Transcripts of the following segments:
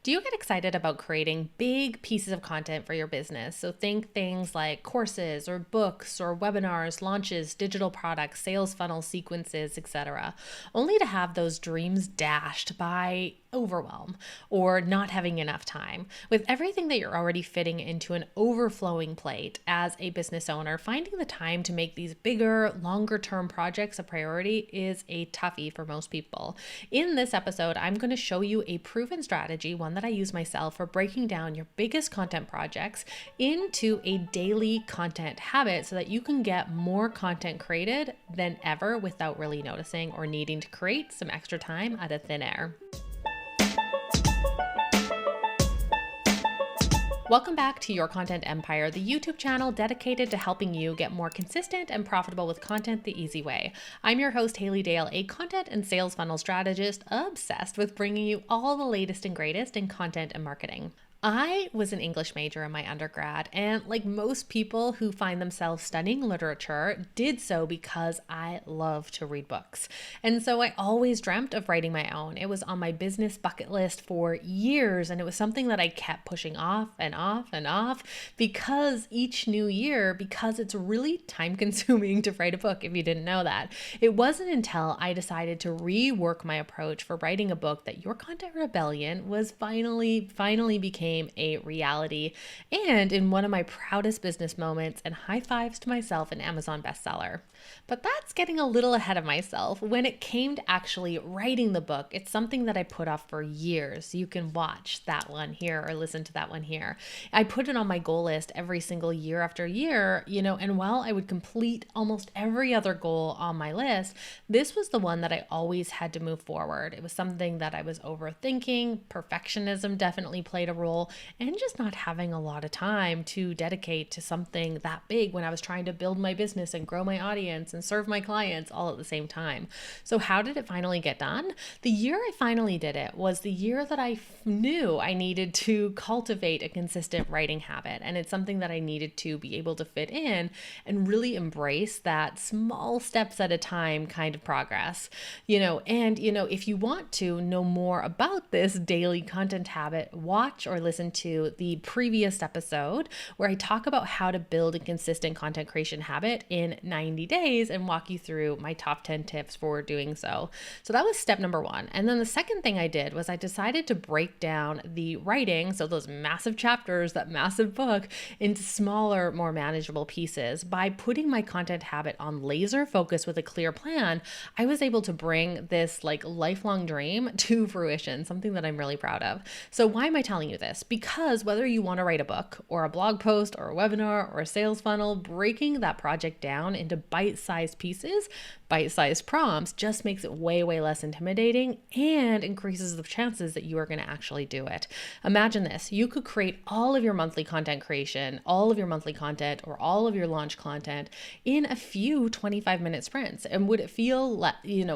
Do you get excited about creating big pieces of content for your business? So think things like courses or books or webinars, launches, digital products, sales funnel sequences, etc., only to have those dreams dashed by overwhelm or not having enough time. With everything that you're already fitting into an overflowing plate as a business owner, finding the time to make these bigger, longer term projects a priority is a toughie for most people. In this episode, I'm going to show you a proven strategy, one that I use myself, for breaking down your biggest content projects into a daily content habit so that you can get more content created than ever without really noticing or needing to create some extra time out of thin air. Welcome back to Your Content Empire, the YouTube channel dedicated to helping you get more consistent and profitable with content the easy way. I'm your host, Haley Dale, a content and sales funnel strategist obsessed with bringing you all the latest and greatest in content and marketing. I was an English major in my undergrad, and like most people who find themselves studying literature, did so because I love to read books. And so I always dreamt of writing my own. It was on my business bucket list for years, and it was something that I kept pushing off and off and off because each new year, because it's really time consuming to write a book, if you didn't know that. It wasn't until I decided to rework my approach for writing a book that Your Content Rebellion was finally became a reality, and in one of my proudest business moments, and high fives to myself, an Amazon bestseller. But that's getting a little ahead of myself. When it came to actually writing the book, it's something that I put off for years. You can watch that one here or listen to that one here. I put it on my goal list every single year after year, and while I would complete almost every other goal on my list, this was the one that I always had to move forward. It was something that I was overthinking. Perfectionism definitely played a role, and just not having a lot of time to dedicate to something that big when I was trying to build my business and grow my audience and serve my clients all at the same time. So how did it finally get done? The year I finally did it was the year that I knew I needed to cultivate a consistent writing habit. And it's something that I needed to be able to fit in and really embrace that small steps at a time kind of progress. If you want to know more about this daily content habit, watch or listen to the previous episode where I talk about how to build a consistent content creation habit in 90 days and walk you through my top 10 tips for doing so. So that was step number one. And then the second thing I did was I decided to break down the writing, so those massive chapters, that massive book, into smaller, more manageable pieces. By putting my content habit on laser focus with a clear plan, I was able to bring this lifelong dream to fruition, something that I'm really proud of. So why am I telling you this? Because whether you want to write a book or a blog post or a webinar or a sales funnel, breaking that project down into bite-sized pieces, bite-sized prompts, just makes it way less intimidating and increases the chances that you are going to actually do it. Imagine this. You could create all of your monthly content creation, all of your monthly content, or all of your launch content in a few 25-minute sprints. And would it feel,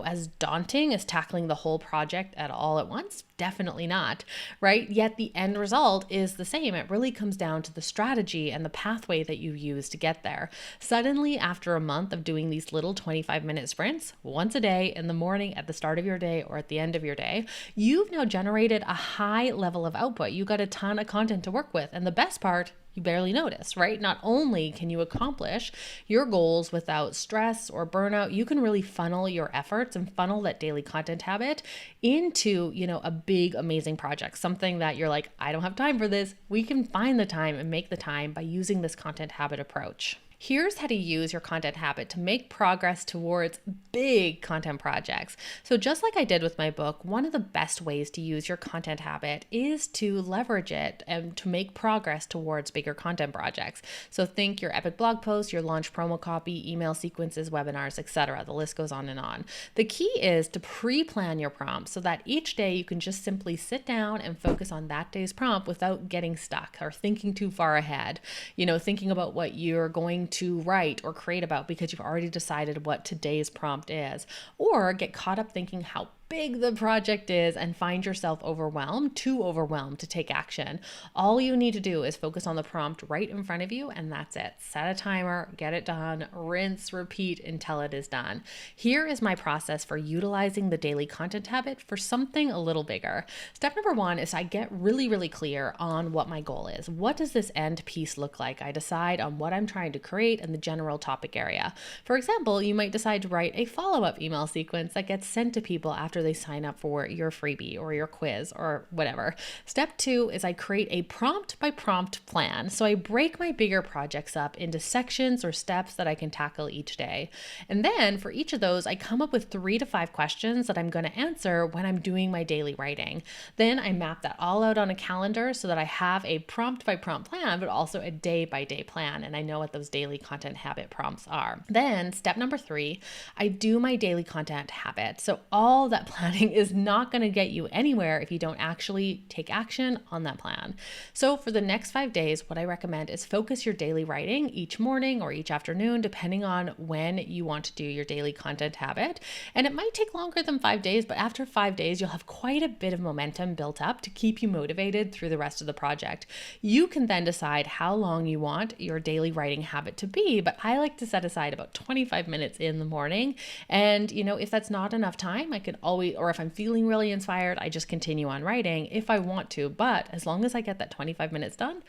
as daunting as tackling the whole project at all at once? Definitely not, right? Yet the end result is the same. It really comes down to the strategy and the pathway that you use to get there. Suddenly, after a month of doing these little 25-minute sprints, once a day, in the morning, at the start of your day, or at the end of your day, you've now generated a high level of output. You got a ton of content to work with. And the best part, you barely notice, right? Not only can you accomplish your goals without stress or burnout, you can really funnel your efforts and funnel that daily content habit into, a big, amazing project, something that you're like, I don't have time for this. We can find the time and make the time by using this content habit approach. Here's how to use your content habit to make progress towards big content projects. So just like I did with my book, one of the best ways to use your content habit is to leverage it and to make progress towards bigger content projects. So think your epic blog post, your launch promo copy, email sequences, webinars, etc. The list goes on and on. The key is to pre-plan your prompts so that each day you can just simply sit down and focus on that day's prompt without getting stuck or thinking too far ahead, thinking about what you're going to write or create about because you've already decided what today's prompt is, or get caught up thinking how big the project is and find yourself too overwhelmed to take action, all you need to do is focus on the prompt right in front of you, and that's it. Set a timer, get it done, rinse, repeat until it is done. Here is my process for utilizing the daily content habit for something a little bigger. Step number one is I get really clear on what my goal is. What does this end piece look like? I decide on what I'm trying to create and the general topic area. For example, you might decide to write a follow-up email sequence that gets sent to people after they sign up for your freebie or your quiz or whatever. Step two is I create a prompt by prompt plan. So I break my bigger projects up into sections or steps that I can tackle each day. And then for each of those, I come up with 3 to 5 questions that I'm going to answer when I'm doing my daily writing. Then I map that all out on a calendar so that I have a prompt by prompt plan, but also a day by day plan. And I know what those daily content habit prompts are. Then step number 3, I do my daily content habit. So all that planning is not going to get you anywhere if you don't actually take action on that plan. So for the next 5 days, what I recommend is focus your daily writing each morning or each afternoon, depending on when you want to do your daily content habit. And it might take longer than 5 days, but after 5 days, you'll have quite a bit of momentum built up to keep you motivated through the rest of the project. You can then decide how long you want your daily writing habit to be, but I like to set aside about 25 minutes in the morning. And, if that's not enough time, I can always, or if I'm feeling really inspired, I just continue on writing if I want to. But as long as I get that 25 minutes done,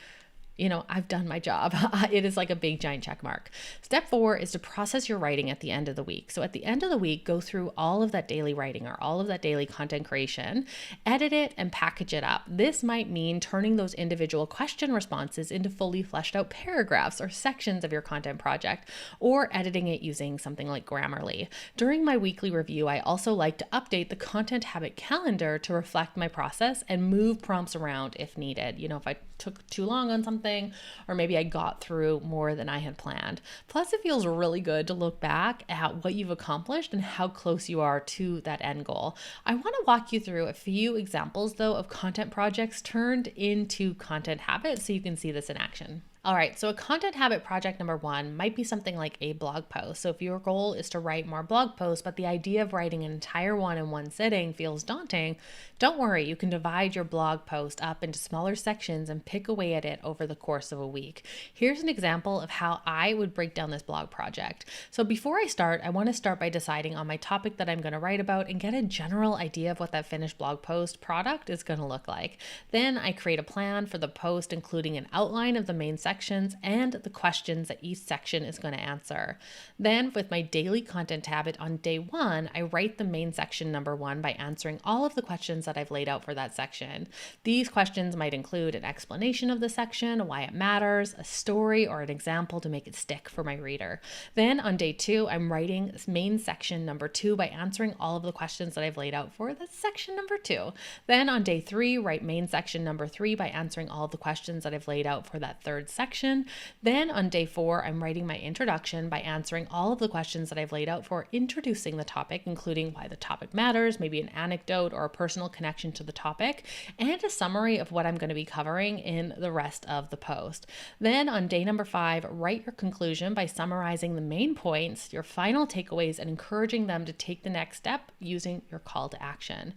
I've done my job. It is like a big giant check mark. Step 4 is to process your writing at the end of the week. So at the end of the week, go through all of that daily writing or all of that daily content creation, edit it and package it up. This might mean turning those individual question responses into fully fleshed out paragraphs or sections of your content project, or editing it using something like Grammarly. During my weekly review, I also like to update the content habit calendar to reflect my process and move prompts around if needed. If I took too long on something, or maybe I got through more than I had planned. Plus, it feels really good to look back at what you've accomplished and how close you are to that end goal. I want to walk you through a few examples, though, of content projects turned into content habits so you can see this in action. All right, so a content habit project number 1 might be something like a blog post. So if your goal is to write more blog posts, but the idea of writing an entire one in one sitting feels daunting, don't worry, you can divide your blog post up into smaller sections and pick away at it over the course of a week. Here's an example of how I would break down this blog project. So before I start, I want to start by deciding on my topic that I'm going to write about and get a general idea of what that finished blog post product is going to look like. Then I create a plan for the post, including an outline of the main sections and the questions that each section is going to answer. Then with my daily content habit on day 1, I write the main section number 1 by answering all of the questions that I've laid out for that section. These questions might include an explanation of the section, why it matters, a story, or an example to make it stick for my reader. Then on day 2, I'm writing main section number 2 by answering all of the questions that I've laid out for that section number 2. Then on day 3, write main section number 3 by answering all of the questions that I've laid out for that third section. Then on day 4, I'm writing my introduction by answering all of the questions that I've laid out for introducing the topic, including why the topic matters, maybe an anecdote or a personal connection to the topic, and a summary of what I'm going to be covering in the rest of the post. Then on day number 5, write your conclusion by summarizing the main points, your final takeaways, and encouraging them to take the next step using your call to action.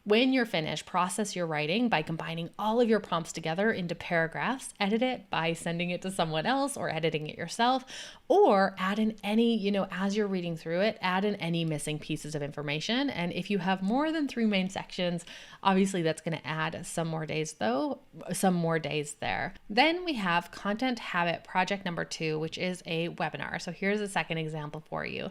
When you're finished, process your writing by combining all of your prompts together into paragraphs, edit it by sending it to someone else or editing it yourself, or add in any, as you're reading through it, add in any missing pieces of information. And if you have more than 3 main sections, obviously that's going to add some more days there. Then we have content habit project number 2, which is a webinar. So here's a second example for you.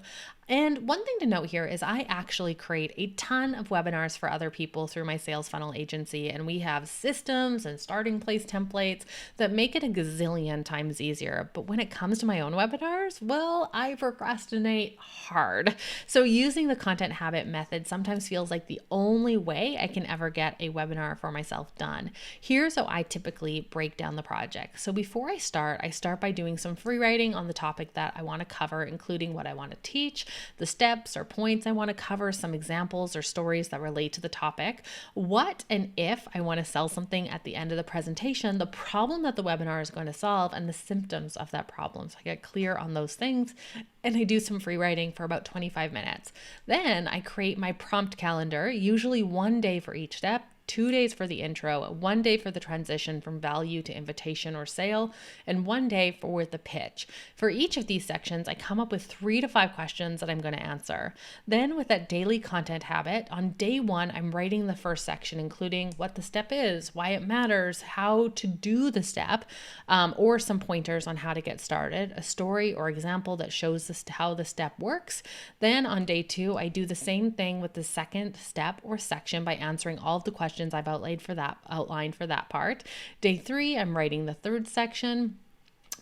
And one thing to note here is I actually create a ton of webinars for other people through my sales funnel agency, and we have systems and starting place templates that make it a gazillion times easier. But when it comes to my own webinars, well, I procrastinate hard. So using the content habit method sometimes feels like the only way I can ever get a webinar for myself done. Here's how I typically break down the project. So before I start by doing some free writing on the topic that I want to cover, including what I want to teach. the steps or points I want to cover, some examples or stories that relate to the topic, what and if I want to sell something at the end of the presentation, the problem that the webinar is going to solve, and the symptoms of that problem. So I get clear on those things, and I do some free writing for about 25 minutes. Then I create my prompt calendar, usually 1 day for each step, 2 days for the intro, 1 day for the transition from value to invitation or sale, and 1 day for the pitch. For each of these sections, I come up with 3 to 5 questions that I'm going to answer. Then with that daily content habit, on day 1, I'm writing the first section, including what the step is, why it matters, how to do the step, or some pointers on how to get started, a story or example that shows how the step works. Then on day 2, I do the same thing with the second step or section by answering all of the questions I've outlined for that part. Day 3, I'm writing the third section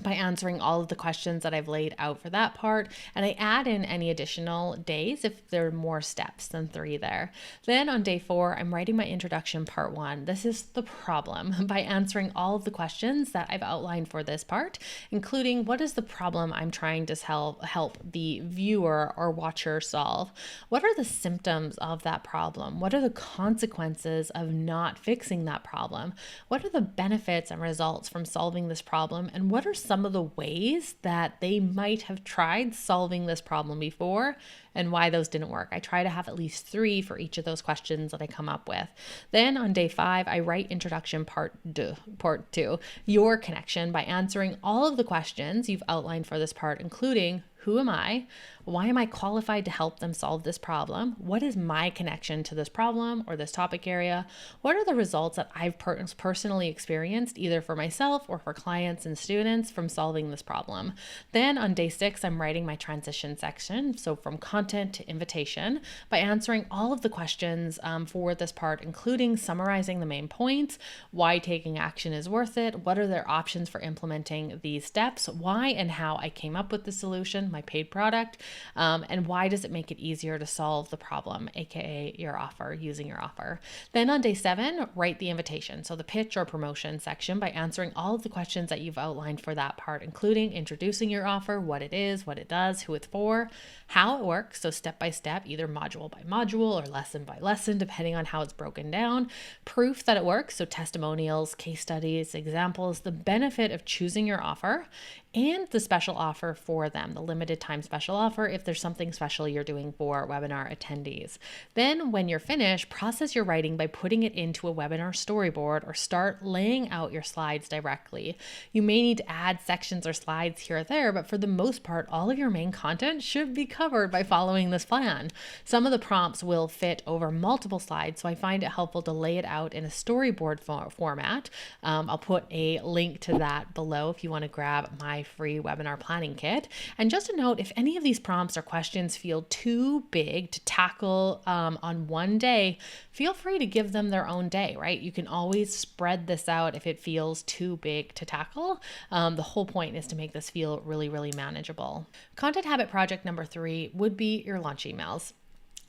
by answering all of the questions that I've laid out for that part, and I add in any additional days if there are more steps than 3 there. Then on day 4, I'm writing my introduction part 1. This is the problem, by answering all of the questions that I've outlined for this part, including what is the problem I'm trying to help the viewer or watcher solve? What are the symptoms of that problem? What are the consequences of not fixing that problem? What are the benefits and results from solving this problem? And what are some of the ways that they might have tried solving this problem before and why those didn't work? I try to have at least 3 for each of those questions that I come up with. Then on day 5, I write introduction part 2, your connection, by answering all of the questions you've outlined for this part, including who am I? Why am I qualified to help them solve this problem? What is my connection to this problem or this topic area? What are the results that I've personally experienced, either for myself or for clients and students, from solving this problem? Then on day 6, I'm writing my transition section, so from content to invitation, by answering all of the questions for this part, including summarizing the main points, why taking action is worth it, what are their options for implementing these steps, why and how I came up with the solution, my paid product, and why does it make it easier to solve the problem, aka your offer, using your offer. Then on day 7, write the invitation, so the pitch or promotion section, by answering all of the questions that you've outlined for that part, including introducing your offer, what it is, what it does, who it's for, how it works, so step by step, either module by module or lesson by lesson, depending on how it's broken down, proof that it works, so testimonials, case studies, examples, the benefit of choosing your offer, and the special offer for them, the limited time special offer if there's something special you're doing for webinar attendees. Then when you're finished, process your writing by putting it into a webinar storyboard or start laying out your slides directly. You may need to add sections or slides here or there, but for the most part, all of your main content should be covered by following this plan. Some of the prompts will fit over multiple slides, so I find it helpful to lay it out in a storyboard format. I'll put a link to that below if you want to grab my free webinar planning kit. And just a note, if any of these prompts or questions feel too big to tackle on one day, feel free to give them their own day, right? You can always spread this out if it feels too big to tackle. The whole point is to make this feel really, really manageable. Content habit project number 3 would be your launch emails.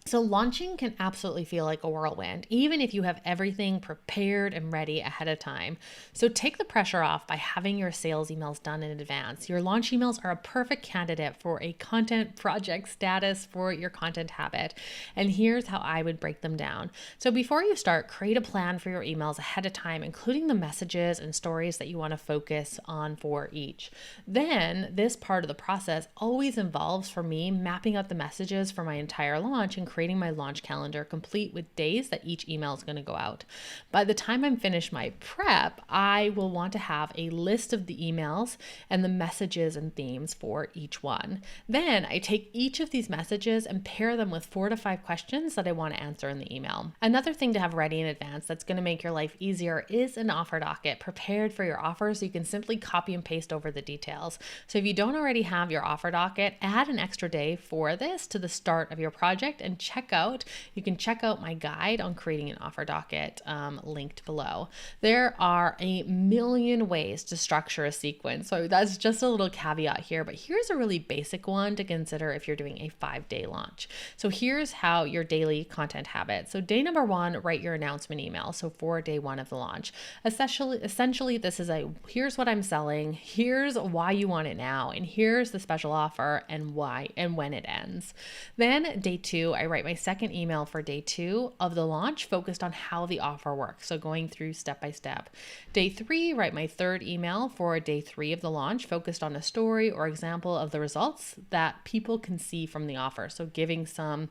So launching can absolutely feel like a whirlwind, even if you have everything prepared and ready ahead of time. So take the pressure off by having your sales emails done in advance. Your launch emails are a perfect candidate for a content project status for your content habit. And here's how I would break them down. So before you start, create a plan for your emails ahead of time, including the messages and stories that you want to focus on for each. Then this part of the process always involves, for me, mapping out the messages for my entire launch and creating my launch calendar complete with days that each email is going to go out. By the time I'm finished my prep, I will want to have a list of the emails and the messages and themes for each one. Then I take each of these messages and pair them with 4 to 5 questions that I want to answer in the email. Another thing to have ready in advance that's going to make your life easier is an offer docket prepared for your offer, so you can simply copy and paste over the details. So if you don't already have your offer docket, add an extra day for this to the start of your project and checkout, you can check out my guide on creating an offer docket linked below. There are a million ways to structure a sequence. So that's just a little caveat here, but here's a really basic one to consider if you're doing a 5-day launch. So here's how your daily content habit. So day number 1, write your announcement email. So for day 1 of the launch, essentially this is here's what I'm selling, here's why you want it now, and here's the special offer and why and when it ends. Then day 2, I write my second email for day 2 of the launch, focused on how the offer works. So going through step by step. Day 3, write my third email for day 3 of the launch, focused on a story or example of the results that people can see from the offer. So giving some,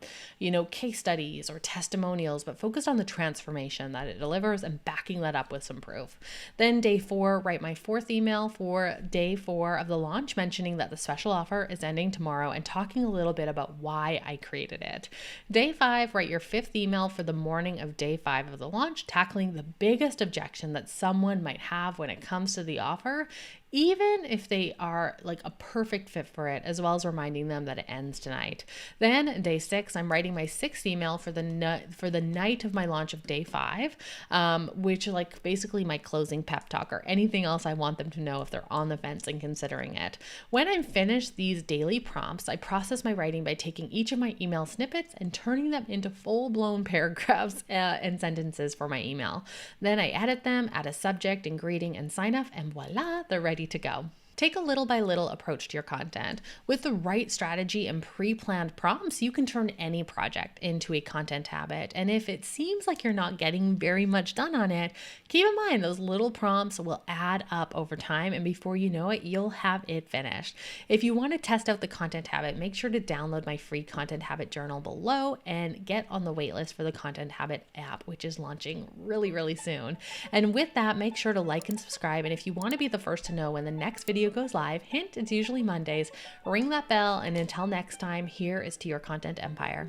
case studies or testimonials, but focused on the transformation that it delivers and backing that up with some proof. Then day 4, write my fourth email for day 4 of the launch, mentioning that the special offer is ending tomorrow and talking a little bit about why I created it. Day 5, write your 5th email for the morning of day 5 of the launch, tackling the biggest objection that someone might have when it comes to the offer, even if they are like a perfect fit for it, as well as reminding them that it ends tonight. Then day 6, I'm writing my 6th email for the night of my launch of day 5, which like basically my closing pep talk or anything else I want them to know if they're on the fence and considering it. When I'm finished these daily prompts, I process my writing by taking each of my email snippets and turning them into full-blown paragraphs and sentences for my email. Then I edit them, add a subject and greeting and sign off, and voila, they're ready to go. Take a little by little approach to your content. With the right strategy and pre-planned prompts, you can turn any project into a content habit. And if it seems like you're not getting very much done on it, keep in mind those little prompts will add up over time, and before you know it, you'll have it finished. If you want to test out the content habit, make sure to download my free content habit journal below and get on the waitlist for the content habit app, which is launching really, really soon. And with that, make sure to like and subscribe. And if you want to be the first to know when the next video goes live, hint, it's usually Mondays, ring that bell. And until next time, here is to your content empire.